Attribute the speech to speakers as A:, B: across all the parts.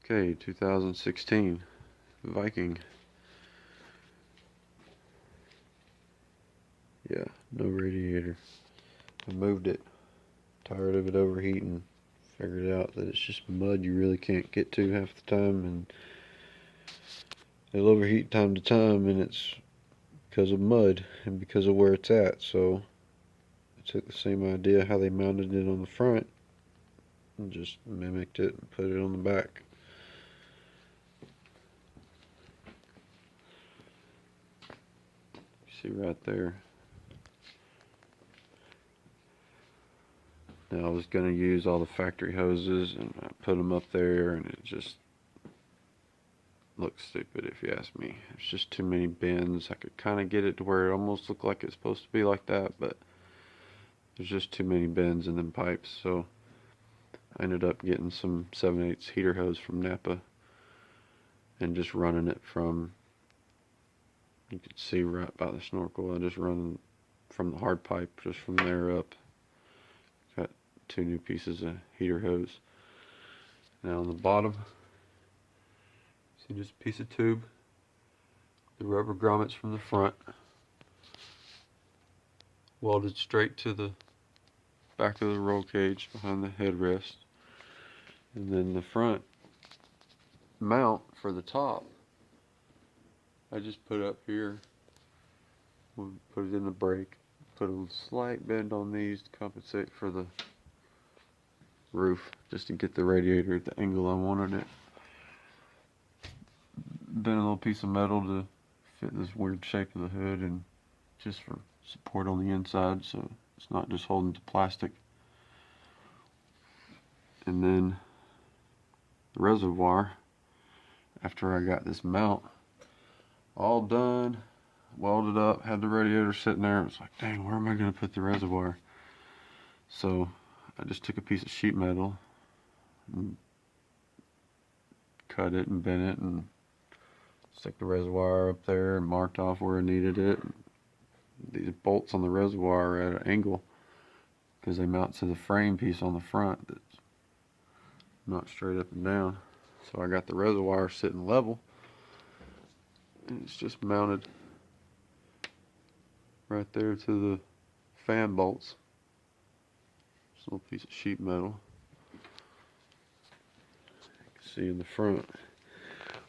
A: Okay, 2016 Viking. Yeah, no radiator. I moved it. Tired of it overheating. Figured out that it's just mud you really can't get to half the time, and it'll overheat time to time, and it's because of mud and because of where it's at. So I took the same idea how they mounted it on the front and just mimicked it and put it on the back. See right there. Now I was going to use all the factory hoses and I put them up there, and it just looks stupid if you ask me. There's just too many bends. I could kind of get it to where it almost looked like it's supposed to be like that, but there's just too many bends in them pipes. So I ended up getting some 7/8 heater hose from Napa and just running it from, you could see right by the snorkel, I just run from the hard pipe, just from there up. Got 2 new pieces of heater hose. Now on the bottom, see just a piece of tube, the rubber grommets from the front, welded straight to the back of the roll cage behind the headrest, and then the front mount for the top I just put up here. We'll put it in the brake, put a slight bend on these to compensate for the roof, just to get the radiator at the angle I wanted it. Bent a little piece of metal to fit this weird shape of the hood, and just for support on the inside so it's not just holding to plastic. And then the reservoir, after I got this mount all done, welded up, had the radiator sitting there, it was like, dang, where am I going to put the reservoir? So I just took a piece of sheet metal and cut it and bent it and stuck the reservoir up there and marked off where I needed it. These bolts on the reservoir are at an angle because they mount to the frame piece on the front that's not straight up and down. So I got the reservoir sitting level, and it's just mounted right there to the fan bolts. This little piece of sheet metal. You can see in the front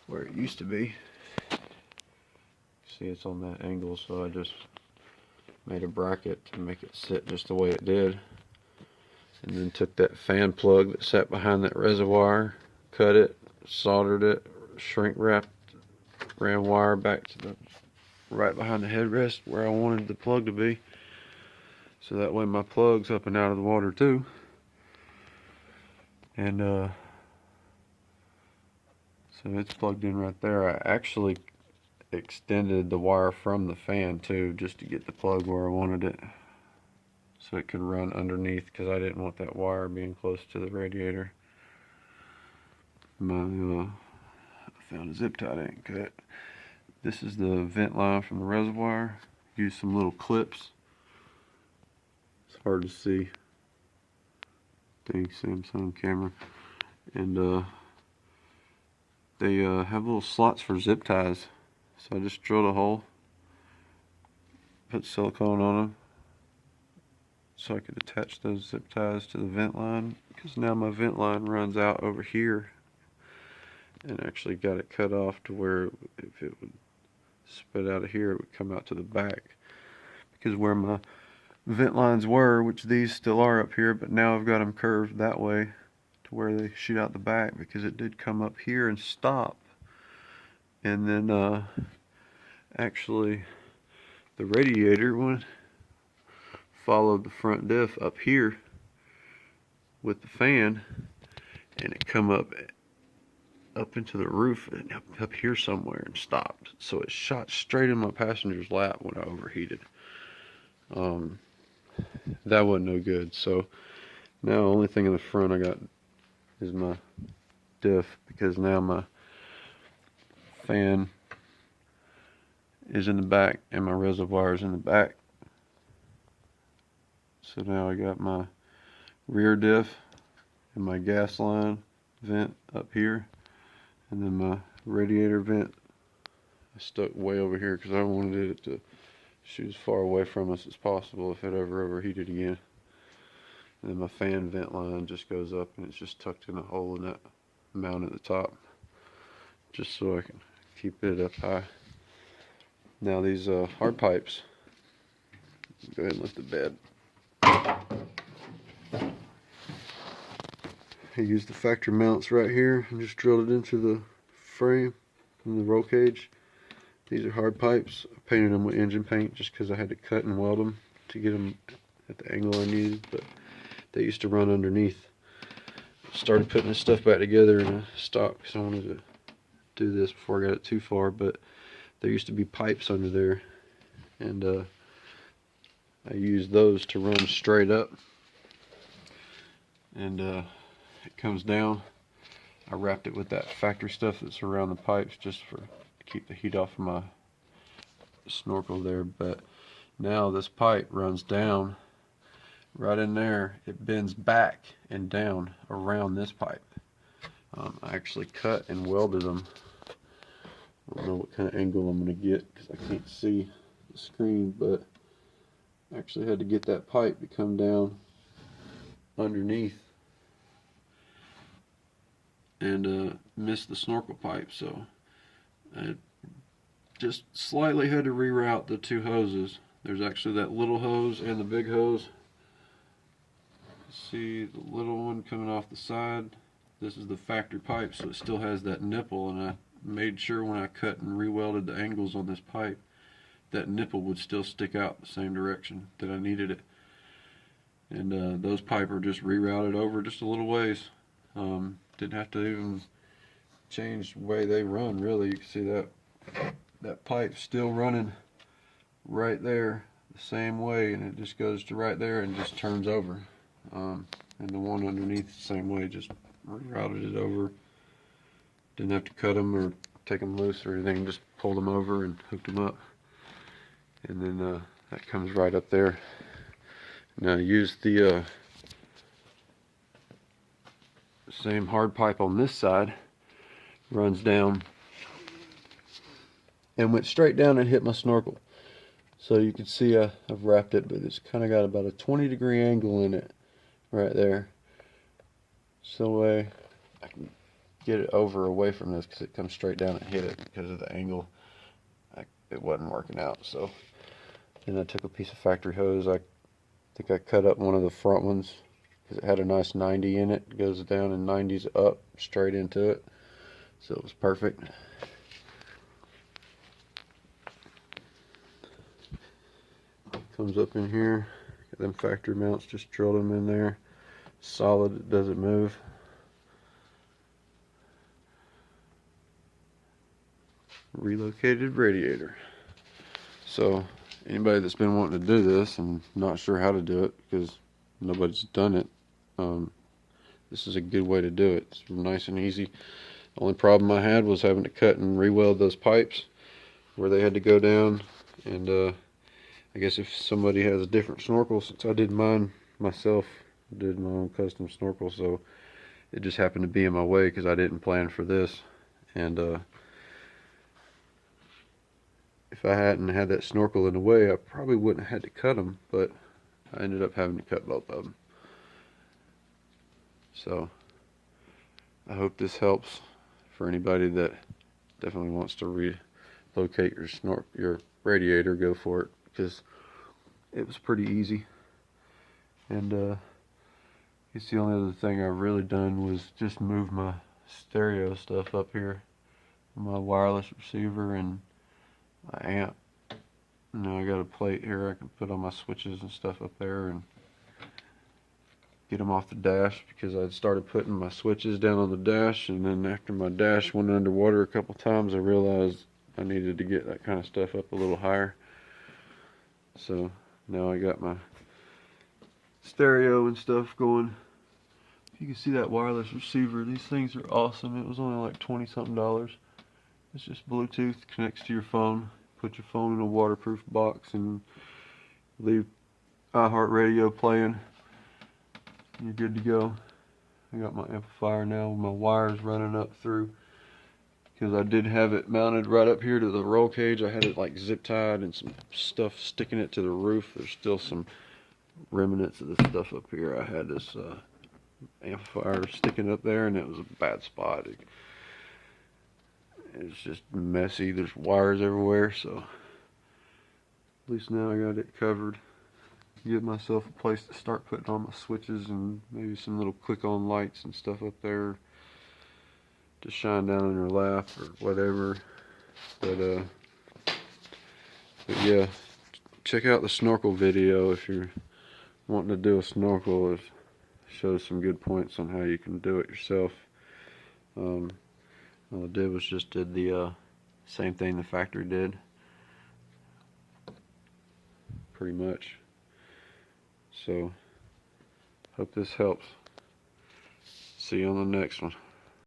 A: where it used to be. See, it's on that angle, so I just made a bracket to make it sit just the way it did, and then took that fan plug that sat behind that reservoir, cut it, soldered it, shrink wrapped, ran wire back to the right behind the headrest where I wanted the plug to be, so that way my plug's up and out of the water too. And so it's plugged in right there. I actually extended the wire from the fan too, just to get the plug where I wanted it, so it could run underneath, because I didn't want that wire being close to the radiator. I found a zip tie I didn't cut. This is the vent line from the reservoir. Used some little clips. It's hard to see. Dang, Samsung camera. And they have little slots for zip ties. So I just drilled a hole, put silicone on them, so I could attach those zip ties to the vent line, because now my vent line runs out over here, and actually got it cut off to where if it would spit out of here, it would come out to the back, because where my vent lines were, which these still are up here, but now I've got them curved that way to where they shoot out the back, because it did come up here and stop. And then actually the radiator one followed the front diff up here with the fan, and it come up into the roof and up here somewhere and stopped. So it shot straight in my passenger's lap when I overheated. That wasn't no good. So now the only thing in the front I got is my diff, because now my fan is in the back and my reservoir is in the back. So now I got my rear diff and my gas line vent up here, And then my radiator vent I stuck way over here because I wanted it to shoot as far away from us as possible if it ever overheated again. And then my fan vent line just goes up and it's just tucked in a hole in that mount at the top, just so I can keep it up high. Now these hard pipes, go ahead and lift the bed. I used the factory mounts right here and just drilled it into the frame and the roll cage. These are hard pipes. I painted them with engine paint just because I had to cut and weld them to get them at the angle I needed, but they used to run underneath. Started putting this stuff back together and I stopped because I wanted to do this before I got it too far, but there used to be pipes under there, and I used those to run straight up, and it comes down. I wrapped it with that factory stuff that's around the pipes just to keep the heat off of my snorkel there. But now this pipe runs down right in there. It bends back and down around this pipe. I actually cut and welded them. I don't know what kind of angle I'm going to get because I can't see the screen, but I actually had to get that pipe to come down underneath and miss the snorkel pipe, so I just slightly had to reroute the two hoses. There's actually that little hose and the big hose. See the little one coming off the side? This is the factory pipe, so it still has that nipple, and I made sure when I cut and re-welded the angles on this pipe that nipple would still stick out the same direction that I needed it. And those pipe are just rerouted over just a little ways. Didn't have to even change the way they run, really. You can see that pipe still running right there the same way, and it just goes to right there and just turns over. And the one underneath the same way, just rerouted it over. Didn't have to cut them or take them loose or anything, just pulled them over and hooked them up. And then that comes right up there. Now I used the same hard pipe on this side, runs down and went straight down and hit my snorkel. So you can see I've wrapped it, but it's kind of got about a 20-degree angle in it right there. So I can get it over away from this because it comes straight down and hit it because of the angle. It wasn't working out. So then I took a piece of factory hose. I think I cut up one of the front ones because it had a nice 90 in it. It goes down and 90's up straight into it. So it was perfect. Comes up in here. Got them factory mounts, just drilled them in there. Solid, it doesn't move. Relocated radiator. So anybody that's been wanting to do this and not sure how to do it because nobody's done it, this is a good way to do it. It's nice and easy. The only problem I had was having to cut and re-weld those pipes where they had to go down, and I guess if somebody has a different snorkel, since I did mine myself, did my own custom snorkel, so it just happened to be in my way because I didn't plan for this. And if I hadn't had that snorkel in the way, I probably wouldn't have had to cut them, but I ended up having to cut both of them. So I hope this helps for anybody that definitely wants to relocate your radiator. Go for it because it was pretty easy. And I guess the only other thing I've really done was just move my stereo stuff up here, my wireless receiver and my amp. Now I got a plate here I can put on my switches and stuff up there and get them off the dash, because I'd started putting my switches down on the dash, and then after my dash went underwater a couple times I realized I needed to get that kind of stuff up a little higher. So now I got my stereo and stuff going. You can see that wireless receiver. These things are awesome. It was only like $20-something. It's just Bluetooth, connects to your phone. Put your phone in a waterproof box and leave iHeartRadio playing. You're good to go. I got my amplifier now with my wires running up through because I did have it mounted right up here to the roll cage. I had it like zip tied and some stuff sticking it to the roof. There's still some remnants of this stuff up here. I had this amplifier sticking up there, and it was a bad spot. It's just messy. There's wires everywhere, so at least now I got it covered. Give myself a place to start putting on my switches and maybe some little click-on lights and stuff up there to shine down in her lap or whatever. But yeah, check out the snorkel video if you're wanting to do a snorkel. It shows some good points on how you can do it yourself. All I did was just did the same thing the factory did, pretty much. So, hope this helps. See you on the next one.